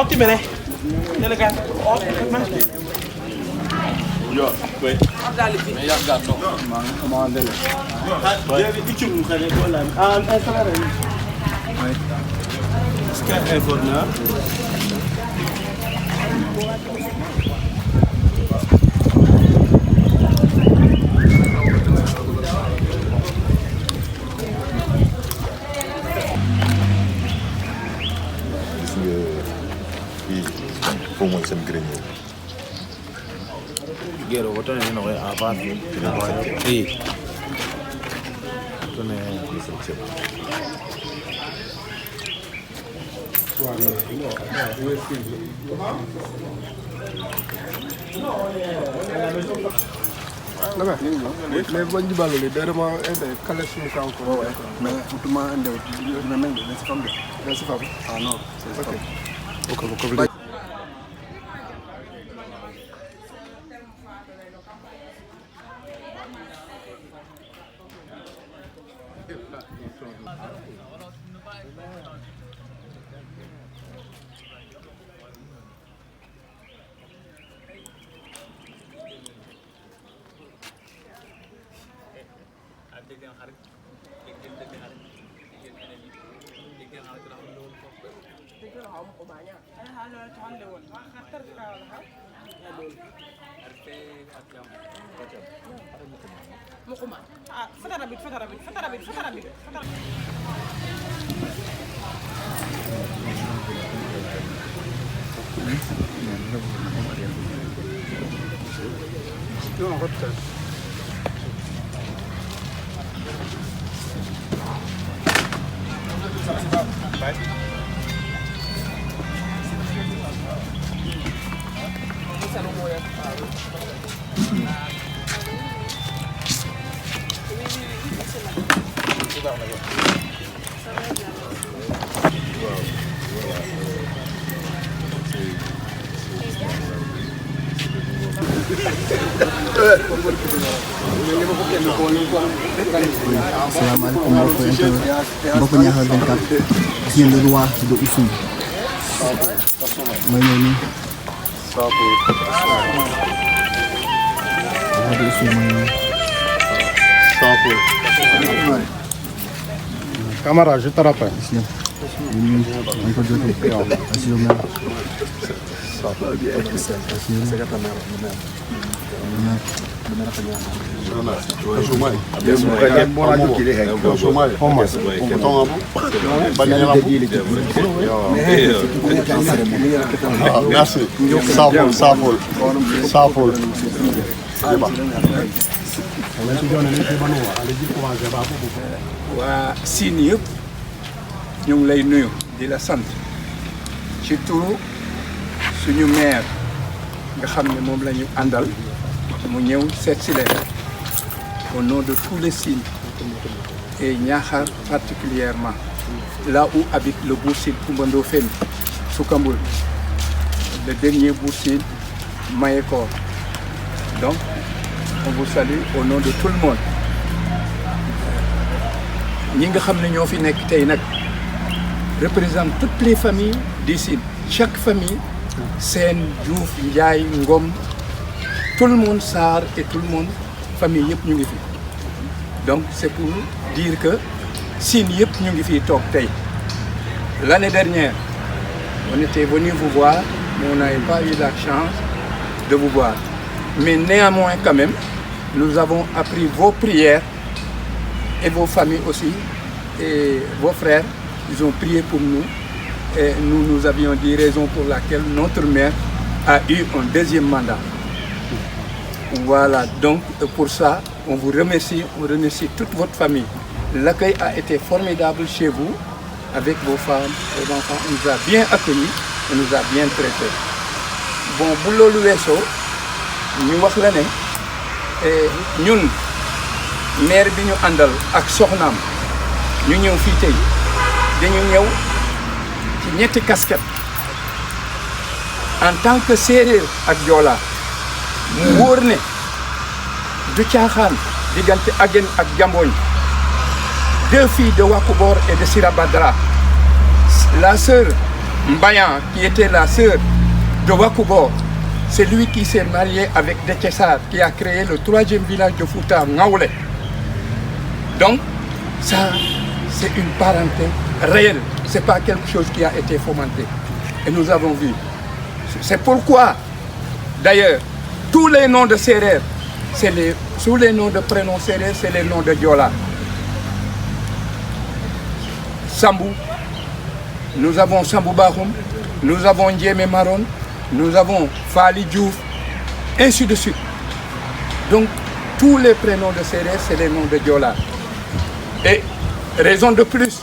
ottimene. Delegato. Yo, oui. Mais yaa gàtt non. maa ngi commandé la. Jërëjëf Ithiou Moussa ne ko laal. Ah, installé nañu. Oui. Est-ce que informé na? Gis nga fii foo mooy seen grenier. Gero woto ne no avant. Eh. Tone mais boo ñu ballo de dama kala suñu kaw ko mais utuma ande dina meng de ci fambe de ci fambe ah non c'est ok Assalamualaikum mbokk Niakhar 24 gis ngeen le roi de Oussouye mooy ñëw nii roi de Oussouye mooy ñëw camarade je te rappelle gis ngeen dañ ko jotee asio mer Merci. Saaful. waa Sine yëpp ñu ngi lay nuyu di la sant ci turu suñu maire nga xam ne moom la ñu àndal mu ñëw seet si leen au nom de tous les Sine et Niakhar particulièrement là où habite le Bour Sine Coumba Ndoffène Soukamboul le dernier Bour Sine Mayekor. Donc on vous salue au nom de tout le monde. ñi nga xam ne ñoo fi nekk tey nag représente toutes les familles du Sine. Chaque famille Sène Diouf Ndiaye Ngom tout le monde Sarr et tout le monde famille yëpp ñu ngi fi donc c'est pour dire que Sine yëpp ñu ngi fi toog tey. L'année dernière on était venu vous voir mais on n'avait pas eu la chance de vous voir mais néanmoins quand même nous avons appris vos prières et vos familles aussi et vos frères ils ont prié pour nous et nous avions dit raison pour laquelle notre maire a eu un deuxième mandat. Voilà, donc pour ça on vous remercie, on remercie toute votre famille. L'accueil a été formidable chez vous avec vos femmes, vos enfants. On nous a bien accueillis, on nous a bien traités. Bon bu loolu weesoo ñu wax la ne ñun maire bi ñu àndal ak soxnaam ñu ñëw fii tey dañu ñëw ci ñetti casquette en tant que séeréer ak joola mu wóor ne du caaxaan diggante Aguène ak Diambogne, deux filles de Wakubor et de Sirabadra, la sœur Mbayan, qui était la sœur de Wakubo, c'est lui qui s'est marié avec Dekessar, qui a créé le 3e village de Fouta, Ngaoulé. Donc, ça, c'est une parenté réelle. Ce n'est pas quelque chose qui a été fomenté. Et nous avons vu. C'est pourquoi, d'ailleurs, tous les noms de Sérère, sous les noms de prénoms Sérère, c'est les noms de Diola. Sambou, nous avons Sambou Bahoum, nous avons Ndiémé Maron, nous avons Fali Diouf, ainsi de suite. Donc, tous les prénoms de Sérère, c'est les noms de Diola. Et raison de plus,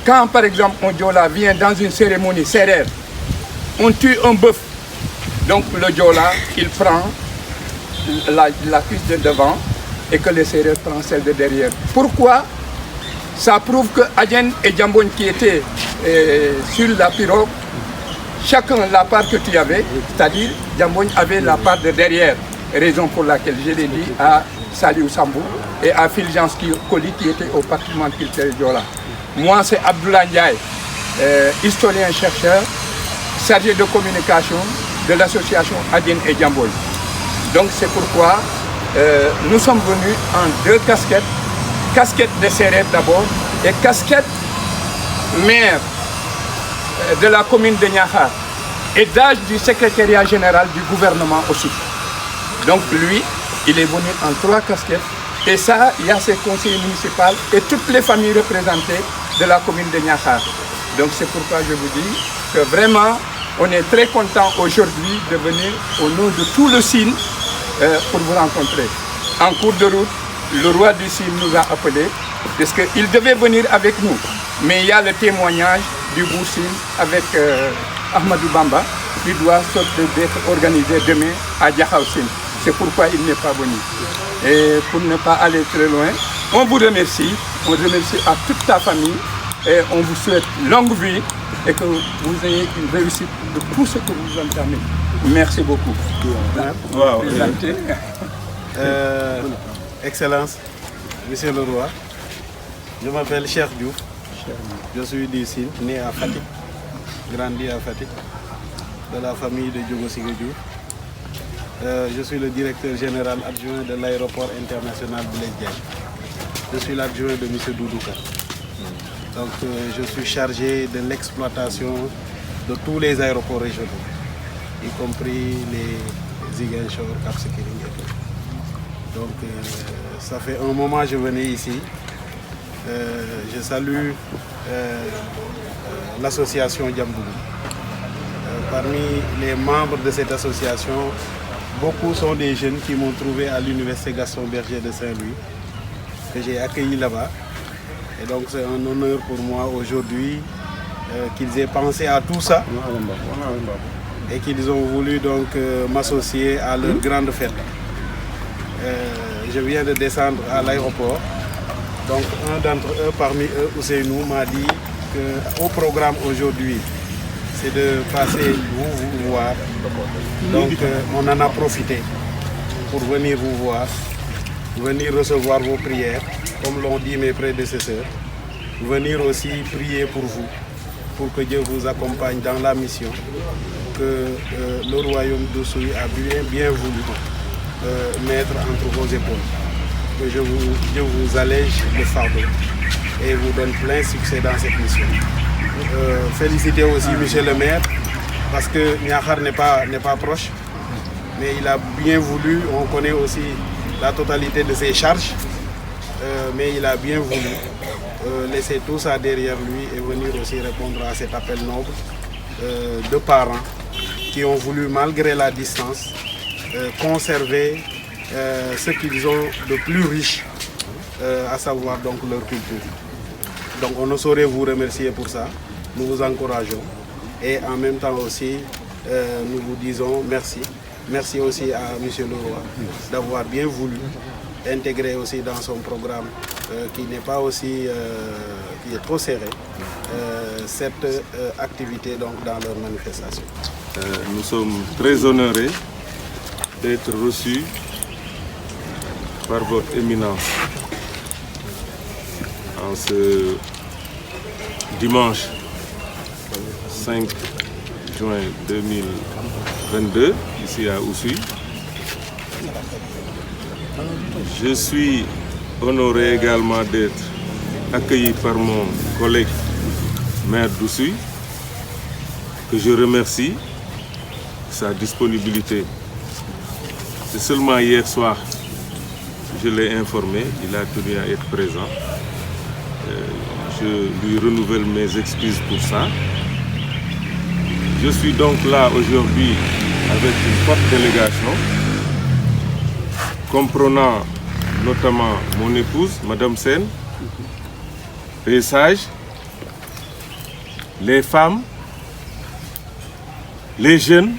quand par exemple un Diola vient dans une cérémonie Sérère, on tue un bœuf, donc le Diola, il prend la cuisse de devant et que le Sérère prend celle de derrière. Pourquoi? Ça prouve que Adjen et Djambogne qui étaient sur la pirogue, chacun la part que tu avais, c'est-à-dire Djambogne avait la part de derrière. Raison pour laquelle je l'ai dit à Saliou Sambou et à Fulgence Koli qui était au patrimoine culturel Diola. Moi c'est Abdoulaye Ndiaye, historien-chercheur, chargé de communication de l'association Adjen et Djambogne. Donc c'est pourquoi nous sommes venus en 2 casquettes. Casquette de Sérère d'abord et casquette maire de la commune de Niakhar et d'âge du secrétariat général du gouvernement aussi. Donc lui, il est venu en 3 casquettes et ça, il y a ses conseillers municipaux et toutes les familles représentées de la commune de Niakhar. Donc c'est pourquoi je vous dis que vraiment, on est très content aujourd'hui de venir au nom de tout le Sine pour vous rencontrer. En cours de route, le roi du Sine nous a appelés parce qu'il devait venir avec nous. Mais il y a le témoignage du Boussine avec Ahmadou Bamba qui doit être organisé demain à Diakhaoussine. C'est pourquoi il n'est pas venu. Et pour ne pas aller très loin, on vous remercie. On remercie à toute ta famille et on vous souhaite longue vie et que vous ayez une réussite de tout ce que vous entamez. Merci beaucoup. Wow. Excellence, Monsieur le Roi, je m'appelle Cheikh Diouf, je suis du Sine, né à Fatick, grandi à Fatick, de la famille de Diogo Siga Diouf. Je suis le directeur général adjoint de l'aéroport international Blaise Diagne. Je suis l'adjoint de M. Doudouka. Donc je suis chargé de l'exploitation de tous les aéroports régionaux, y compris les Ziguinchor, Cap Skirring et tout. Donc ça fait un moment que je venais ici. Je salue l'association Djambougou. Parmi les membres de cette association, beaucoup sont des jeunes qui m'ont trouvé à l'université Gaston Berger de Saint-Louis, que j'ai accueilli là-bas. Et donc c'est un honneur pour moi aujourd'hui qu'ils aient pensé à tout ça et qu'ils ont voulu donc m'associer à leur grande fête. Je viens de descendre à l'aéroport. Donc un d'entre eux, parmi eux, Ousseynou, m'a dit qu'au programme aujourd'hui, c'est de passer vous voir. Donc on en a profité pour venir vous voir, venir recevoir vos prières, comme l'ont dit mes prédécesseurs, venir aussi prier pour vous, pour que Dieu vous accompagne dans la mission que le royaume d'Oussouye a bien voulu mettre entre vos épaules. Que Dieu vous allège le fardeau et vous donne plein succès dans cette mission. Féliciter aussi Monsieur le maire, parce que Niakhar n'est pas proche, mais il a bien voulu, on connaît aussi la totalité de ses charges, mais il a bien voulu laisser tout ça derrière lui et venir aussi répondre à cet appel noble de parents qui ont voulu, malgré la distance, conserver ce qu'ils ont de plus riche, à savoir donc leur culture. Donc on ne saurait vous remercier pour ça, nous vous encourageons et en même temps aussi nous vous disons merci. Merci aussi à Monsieur le Roi d'avoir bien voulu intégrer aussi dans son programme qui n'est pas aussi, qui est trop serré, cette activité donc dans leur manifestation. Nous sommes très honorés d'être reçus par votre éminence en ce dimanche 5 juin 2022, ici à Oussouye. Je suis honoré également d'être accueilli par mon collègue maire d'Oussouye, que je remercie de sa disponibilité. C'est seulement hier soir que je l'ai informé, il a tenu à être présent. Je lui renouvelle mes excuses pour ça. Je suis donc là aujourd'hui avec une forte délégation, comprenant notamment mon épouse, Madame Sen, les sages, les femmes, les jeunes,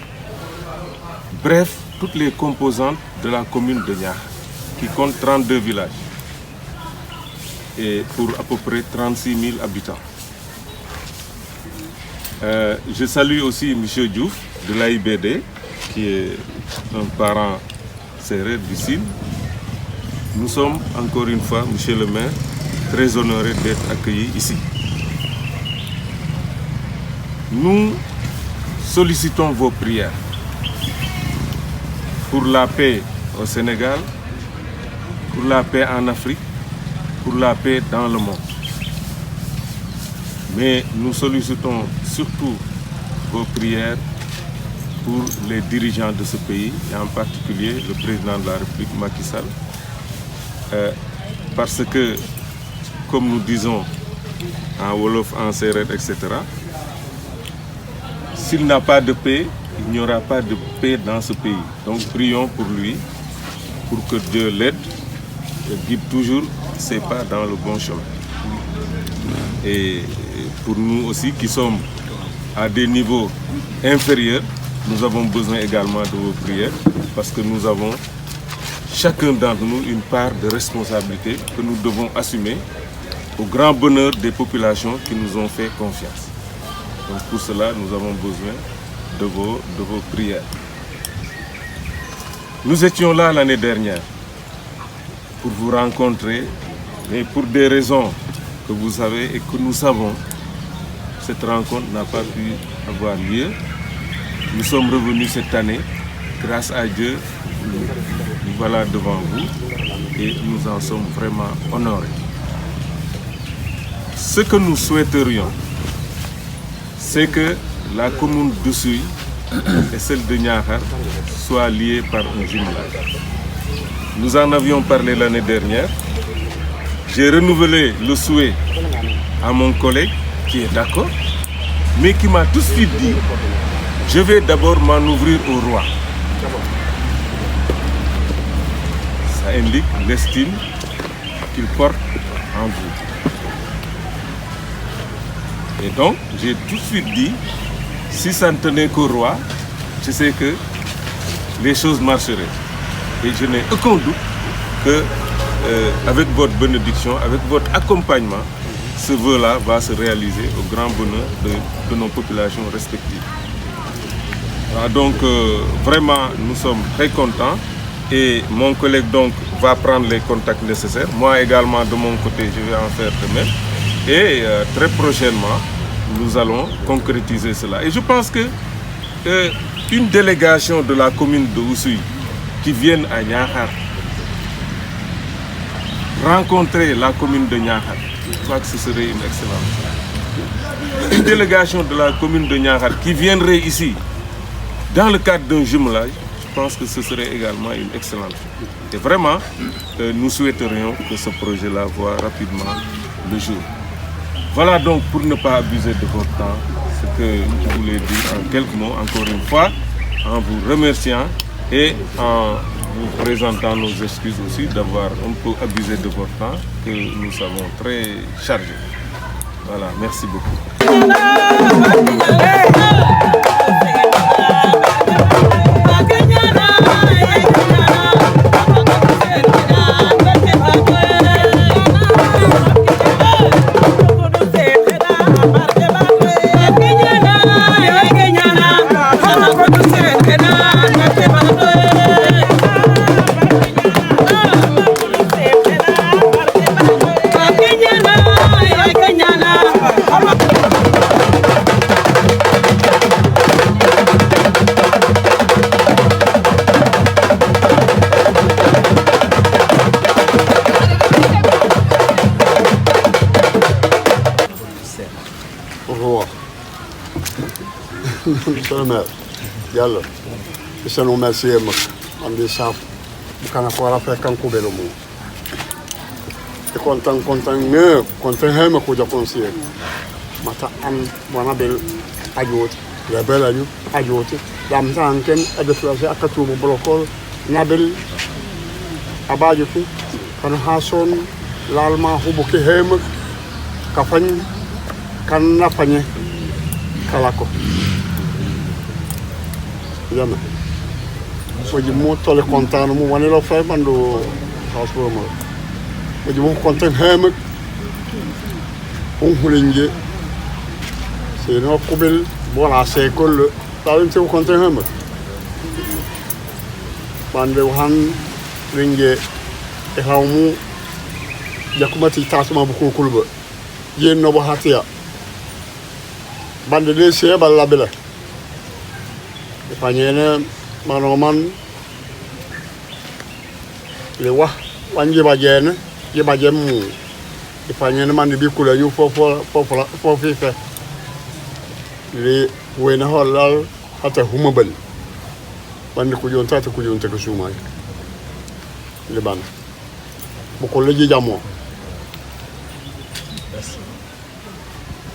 bref, toutes les composantes de la commune de Niakhar, qui compte 32 villages et pour à peu près 36 000 habitants. Je salue aussi M. Diouf de l'AIBD, qui est un parent sérère du Sine. Nous sommes encore une fois, M. le maire, très honorés d'être accueillis ici. Nous sollicitons vos prières pour la paix au Sénégal, pour la paix en Afrique, pour la paix dans le monde. Mais nous sollicitons surtout vos prières pour les dirigeants de ce pays, et en particulier le président de la République, Macky Sall, parce que, comme nous disons en Wolof, en Sérère, etc., s'il n'a pas de paix, il n'y aura pas de paix dans ce pays. Donc prions pour lui, pour que Dieu l'aide et guide toujours ses pas dans le bon chemin. Et pour nous aussi qui sommes à des niveaux inférieurs, nous avons besoin également de vos prières parce que nous avons chacun d'entre nous une part de responsabilité que nous devons assumer au grand bonheur des populations qui nous ont fait confiance. Donc pour cela, nous avons besoin de vos prières. Nous étions là l'année dernière pour vous rencontrer, mais pour des raisons que vous savez et que nous savons, cette rencontre n'a pas pu avoir lieu. Nous sommes revenus cette année, grâce à Dieu, nous voilà devant vous et nous en sommes vraiment honorés. Ce que nous souhaiterions, c'est que la commune d'Oussouye et celle de Niakhar soient liées par un jumelage. Nous en avions parlé l'année dernière. J'ai renouvelé le souhait à mon collègue qui est d'accord, mais qui m'a tout de suite dit « Je vais d'abord m'en ouvrir au roi ». Ça indique l'estime qu'il porte en vous. Et donc, j'ai tout de suite dit, si ça ne tenait qu'au roi, je sais que les choses marcheraient. Et je n'ai aucun doute que, avec votre bénédiction, avec votre accompagnement, ce vœu-là va se réaliser au grand bonheur de nos populations respectives. Alors donc, vraiment, nous sommes très contents. Et mon collègue donc va prendre les contacts nécessaires. Moi également, de mon côté, je vais en faire de même. Et très prochainement, nous allons concrétiser cela. Et je pense que une délégation de la commune de Oussouye qui vienne à Niakhar rencontrer la commune de Niakhar, je crois que ce serait une excellente chose. Une délégation de la commune de Niakhar qui viendrait ici dans le cadre d'un jumelage, je pense que ce serait également une excellente chose. Et vraiment, nous souhaiterions que ce projet-là voit rapidement le jour. Voilà donc, pour ne pas abuser de votre temps, ce que je voulais dire en quelques mots, encore une fois, en vous remerciant et en vous présentant nos excuses aussi d'avoir un peu abusé de votre temps, que nous savons très chargé. Voilà, merci beaucoup. Monsieur le maire, Diallo, je vous remercie. On dit ça, vous avez fait un coup de l'homme. Et content, que je conseille. Mata am wana bel ajot la bel aju ajot dam tanken ade flase akatu mo blokol nabel abajo fi kan hason lalma hubuki hem ka fagn kan na fagné kalako yama waji mo tole content mo wane lo fay bando hospital mo waji mo content hem on hulinge c'est non kubel voilà c'est que le talent c'est au contraire même bande han ringe e hawmu yakumati tasuma bu ko kulba yen no bo hatia bande de c'est balla bela e fanyena manoman le wa wanje ba jene ye ba jemu e fanyena man bi kula yu fo fi fe le wena holal hata humabal bande ko jon tata ko jon te ko sumay le ban bu ko leji jamo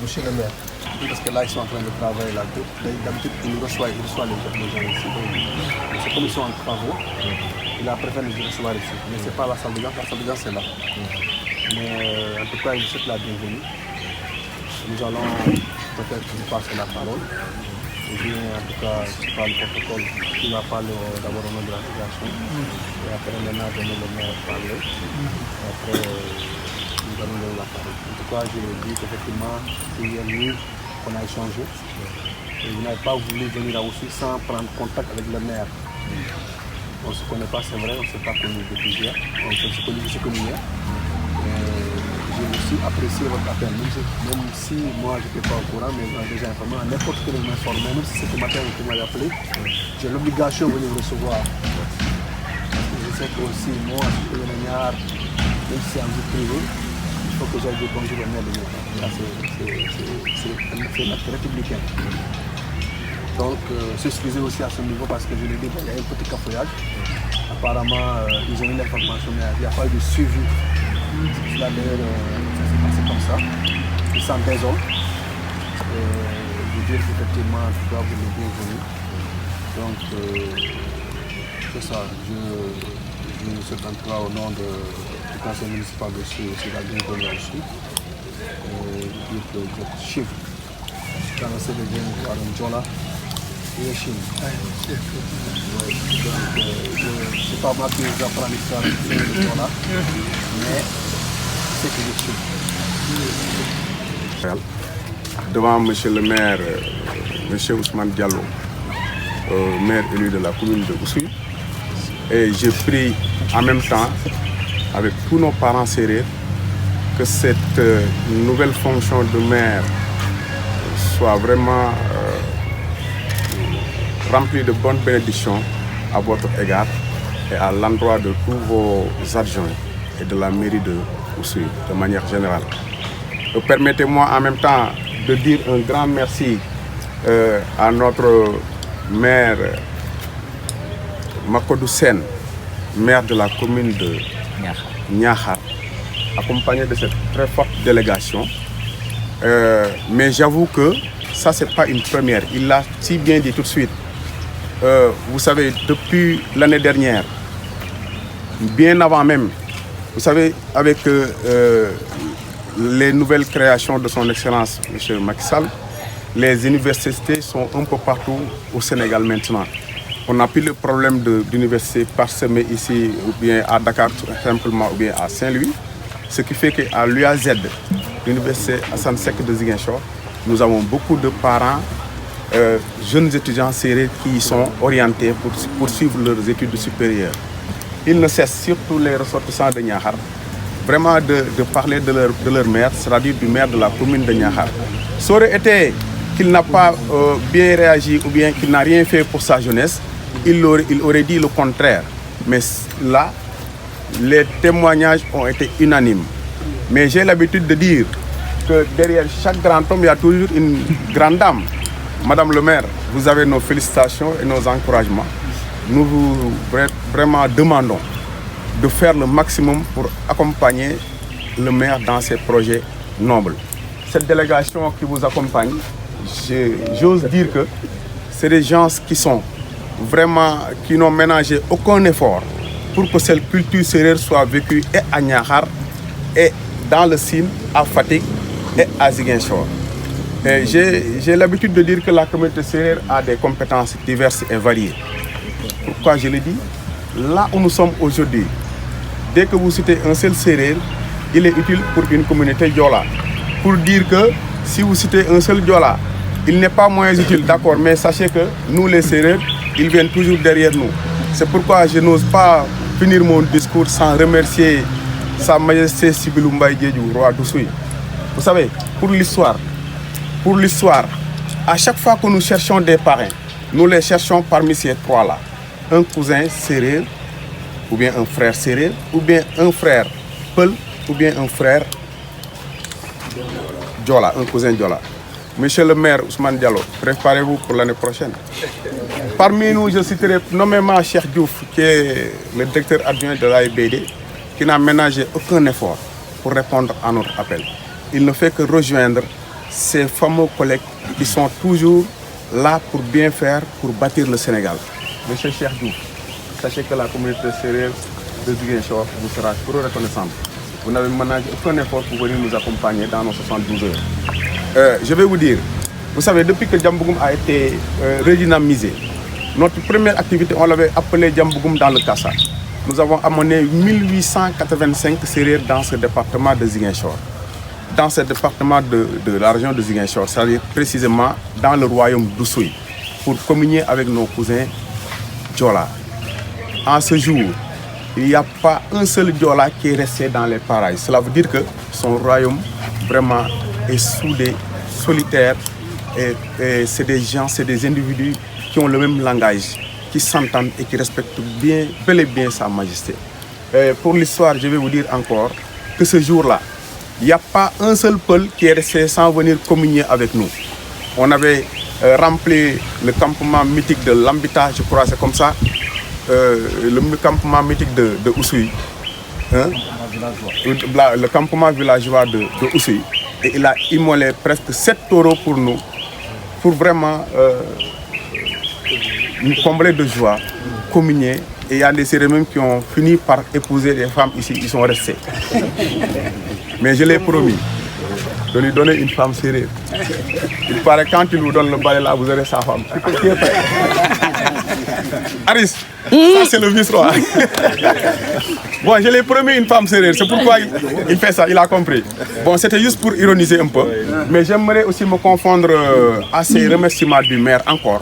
monsieur le maire parce que là ils sont en train de travailler là d'habitude il reçoit les gens ici c'est comme ils sont en travaux il a préféré nous recevoir ici mais c'est pas la salle de gens c'est là mais en tout cas je souhaite la bienvenue nous allons peut-être vous passer la parole. Et bien, en tout cas, tu parles le protocole, tu vas parler d'abord au nom de la fédération. Et après, maintenant, donner le maire parler. Et après, nous allons donner la parole. En tout cas, je dis qu'effectivement, c'est hier nuit qu'on a échangé. Et vous n'avez pas voulu venir là aussi sans prendre contact avec le maire. On ne se connaît pas, c'est vrai, on ne s'est pas connus depuis hier. On s'est connus ce que nous hier. J'ai aussi apprécié votre appel, même si moi je n'étais pas au courant, mais déjà informé, à n'importe quel moment informé, même si c'était matin que vous m'avez appelé, j'ai l'obligation de venir vous recevoir. Je sais que aussi moi, je peux venir, même si c'est en vie privée, il faut que j'aille dire bonjour au maire de mon temps. Là, c'est l'acte républicain. Donc, s'excuser aussi à ce niveau parce que je l'ai dit, il y a un petit cafouillage. Apparemment, ils ont eu l'information, mais il n'y a pas eu de suivi. Là, d'ailleurs, ça s'est passé comme ça. Ils s'en désolent. Vous dire qu'effectivement, en tout cas, vous êtes bienvenus. Donc, c'est ça. Je vous souhaite en tout cas au nom du conseil municipal de la bienvenue aussi. Vous dire que votre chiffre, quand on s'est bien par un Jola, et Chine. C'est pas moi qui vous apprends l'histoire de Jola, mais c'est que je suis. Devant monsieur le maire, monsieur Ousmane Diallo, maire élu de la commune de Oussouye, et j'ai pris en même temps avec tous nos parents sérieux que cette nouvelle fonction de maire soit vraiment remplie de bonnes bénédictions à votre égard et à l'endroit de tous vos adjoints et de la mairie de Oussouye de manière générale. Permettez-moi en même temps de dire un grand merci à notre maire Makodou Sen, maire de la commune de Niakhar, accompagné de cette très forte délégation. Mais j'avoue que ça, c'est pas une première. Il l'a si bien dit tout de suite. Vous savez, depuis l'année dernière, bien avant même, vous savez, avec les nouvelles créations de son Excellence, M. Macky Sall, les universités sont un peu partout au Sénégal maintenant. On n'a plus le problème d'université parsemée ici, ou bien à Dakar, simplement, ou bien à Saint-Louis. Ce qui fait qu'à l'UAZ, l'université Hassan Sek de Ziguinchor, nous avons beaucoup de parents, jeunes étudiants sérieux qui y sont orientés pour poursuivre leurs études supérieures. Ils ne cessent, surtout les ressortissants de Niakhar, vraiment de parler de leur maire, c'est-à-dire du maire de la commune de Niakhar. Ça aurait été qu'il n'a pas bien réagi ou bien qu'il n'a rien fait pour sa jeunesse, il aurait dit le contraire. Mais là, les témoignages ont été unanimes. Mais j'ai l'habitude de dire que derrière chaque grand homme, il y a toujours une grande dame. Madame le maire, vous avez nos félicitations et nos encouragements. Nous vous vraiment demandons de faire le maximum pour accompagner le maire dans ses projets nobles. Cette délégation qui vous accompagne, j'ose dire que c'est des gens qui n'ont ménagé aucun effort pour que cette culture sérère soit vécue et à Niakhar et dans le Sine, à Fatick et à Ziguinchor. J'ai l'habitude de dire que la communauté sérère a des compétences diverses et variées. Pourquoi je le dis? Là où nous sommes aujourd'hui, dès que vous citez un seul sérère, il est utile pour une communauté Diola. Pour dire que si vous citez un seul Diola, il n'est pas moins utile, d'accord, mais sachez que nous les sérères, ils viennent toujours derrière nous. C'est pourquoi je n'ose pas finir mon discours sans remercier Sa Majesté Sibilou Mbaye Diédhiou, roi d'Oussouye. Vous savez, pour l'histoire, à chaque fois que nous cherchons des parrains, nous les cherchons parmi ces trois-là. Un cousin sérère, ou bien un frère sérère, ou bien un frère Peul, ou bien un frère Diola, un cousin Diola. Monsieur le maire Ousmane Diallo, préparez-vous pour l'année prochaine. Parmi nous, je citerai nommément Cheikh Diouf, qui est le directeur adjoint de l'AIBD, qui n'a ménagé aucun effort pour répondre à notre appel. Il ne fait que rejoindre ces fameux collègues qui sont toujours là pour bien faire, pour bâtir le Sénégal. Monsieur Cheikh Diouf, sachez que la communauté sérère de Ziguinchor vous sera trop reconnaissante. Vous n'avez ménagé aucun effort pour venir nous accompagner dans nos 72 heures. Je vais vous dire, vous savez, depuis que Diambogoum a été redynamisé, notre première activité, on l'avait appelé Diambogoum dans le Kassa. Nous avons amené 1885 sérères dans ce département de Ziguinchor. Dans ce département de la région de Ziguinchor, c'est-à-dire précisément dans le royaume d'Oussouye, pour communier avec nos cousins Diola. En ce jour, il n'y a pas un seul Diola qui est resté dans les parages. Cela veut dire que son royaume vraiment est soudé, solitaire, et c'est des gens, c'est des individus qui ont le même langage, qui s'entendent et qui respectent bien, bel et bien Sa Majesté. Pour l'histoire, je vais vous dire encore que ce jour-là, il n'y a pas un seul Peul qui est resté sans venir communier avec nous. On avait rempli le campement mythique de Lambita, je crois, c'est comme ça, le campement mythique de Oussouye, hein? Le campement villageois de Oussouye. Et il a immolé presque 7 taureaux pour nous, pour vraiment nous combler de joie, communier. Et il y a des sérères même qui ont fini par épouser des femmes ici, ils sont restés. Mais je l'ai promis de lui donner une femme sérère. Il paraît que quand il vous donne le balai là, vous aurez sa femme. Aris, ça c'est le vice-roi. Bon, je l'ai promis une femme sérère, c'est pourquoi il fait ça, il a compris. Bon, c'était juste pour ironiser un peu. Mais j'aimerais aussi me confondre à ces remerciements du maire encore,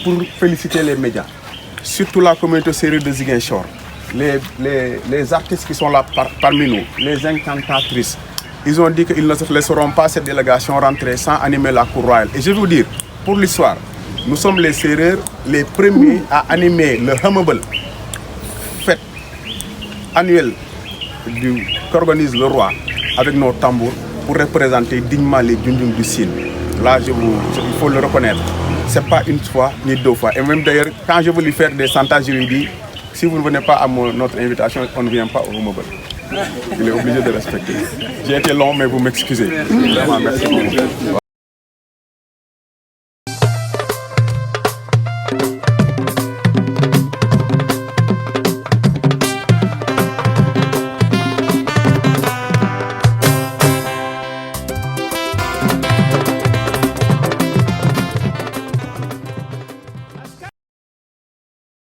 pour féliciter les médias, surtout la communauté sérère de Ziguinchor, les artistes qui sont là parmi nous, les incantatrices. Ils ont dit qu'ils ne laisseront pas cette délégation rentrer sans animer la cour royale. Et je vais vous dire, pour l'histoire, nous sommes les sérères les premiers à animer le Humble, fête annuelle qu'organise le roi avec nos tambours pour représenter dignement les Djundjung du Sine. Là, il faut le reconnaître. Ce n'est pas une fois ni deux fois. Et même d'ailleurs, quand je veux lui faire des chantages, je lui dis, si vous ne venez pas à notre invitation, on ne vient pas au Humble. Il est obligé de respecter. J'ai été long, mais vous m'excusez. Vraiment, merci beaucoup.